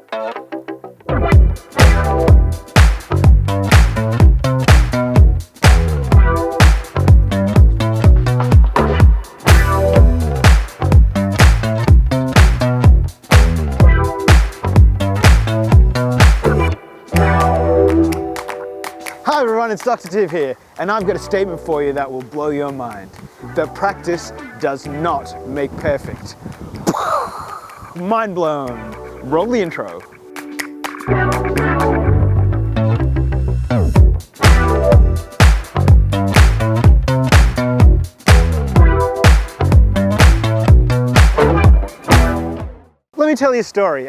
Hi everyone, it's Dr. Tiv here, and I've got a statement for you that will blow your mind. That practice does not make perfect. Mind blown. Roll the intro. Let me tell you a story.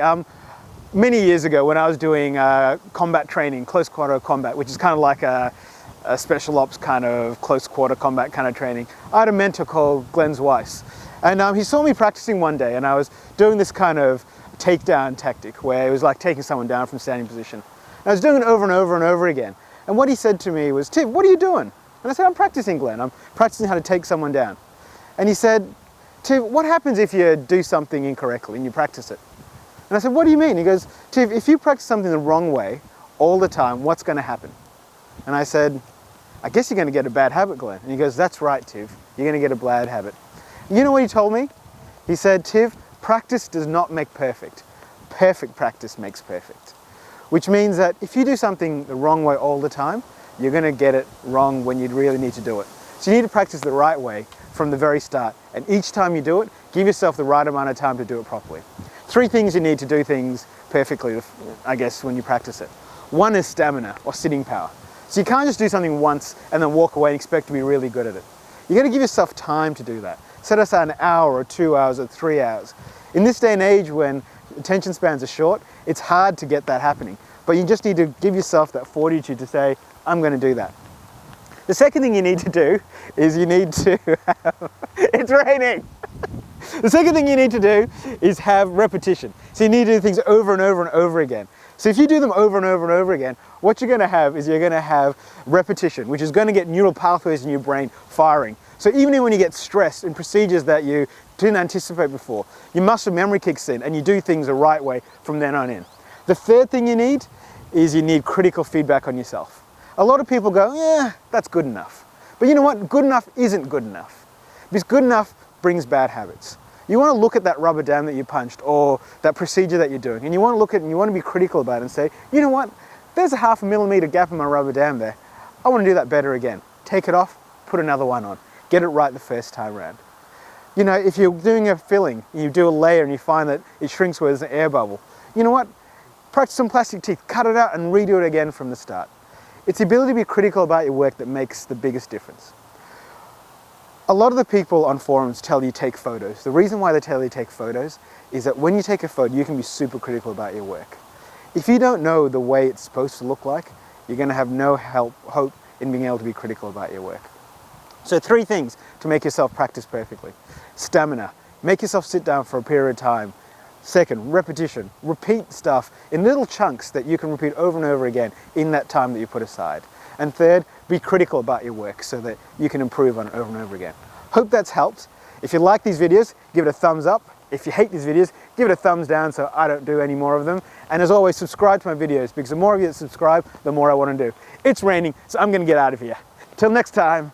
Many years ago when I was doing combat training, close quarter combat, which is kind of like a special ops kind of close quarter combat kind of training, I had a mentor called Glenn Weiss. And he saw me practicing one day, and I was doing this kind of takedown tactic where it was like taking someone down from standing position. And I was doing it over and over and over again. And what he said to me was, "Tiv, what are you doing?" And I said, "I'm practicing, Glenn. I'm practicing how to take someone down." And he said, "Tiv, what happens if you do something incorrectly and you practice it?" And I said, "What do you mean?" He goes, "Tiv, if you practice something the wrong way all the time, what's going to happen?" And I said, "I guess you're going to get a bad habit, Glenn." And he goes, "That's right, Tiv. You're going to get a bad habit." You know what he told me? He said, "Tiv, practice does not make perfect. Perfect practice makes perfect." Which means that if you do something the wrong way all the time, you're going to get it wrong when you really need to do it. So you need to practice the right way from the very start. And each time you do it, give yourself the right amount of time to do it properly. 3 things you need to do things perfectly, I guess, when you practice it. 1 is stamina, or sitting power. So you can't just do something once and then walk away and expect to be really good at it. You got to give yourself time to do that. Set aside an hour or 2 hours or 3 hours. In this day and age when attention spans are short, it's hard to get that happening. But you just need to give yourself that fortitude to say, "I'm going to do that." The second thing you need to do is you need to it's raining! The second thing you need to do is have repetition. So you need to do things over and over and over again. So if you do them over and over and over again, what you're going to have is you're going to have repetition, which is going to get neural pathways in your brain firing. So even when you get stressed in procedures that you didn't anticipate before, your muscle memory kicks in and you do things the right way from then on in. The third thing you need is you need critical feedback on yourself. A lot of people go, "Yeah, that's good enough." But you know what? Good enough isn't good enough. Because good enough brings bad habits. You want to look at that rubber dam that you punched or that procedure that you're doing, and you want to look at it and you want to be critical about it and say, "You know what? There's a 0.5 millimeter gap in my rubber dam there. I want to do that better again." Take it off, put another one on. Get it right the first time around. You know, if you're doing a filling, you do a layer and you find that it shrinks where there's an air bubble, you know what? Practice some plastic teeth, cut it out and redo it again from the start. It's the ability to be critical about your work that makes the biggest difference. A lot of the people on forums tell you take photos. The reason why they tell you take photos is that when you take a photo, you can be super critical about your work. If you don't know the way it's supposed to look like, you're going to have no hope in being able to be critical about your work. So 3 things to make yourself practice perfectly. Stamina. Make yourself sit down for a period of time. Second, repetition. Repeat stuff in little chunks that you can repeat over and over again in that time that you put aside. And third, be critical about your work so that you can improve on it over and over again. Hope that's helped. If you like these videos, give it a thumbs up. If you hate these videos, give it a thumbs down so I don't do any more of them. And as always, subscribe to my videos because the more of you that subscribe, the more I want to do. It's raining, so I'm going to get out of here. Till next time.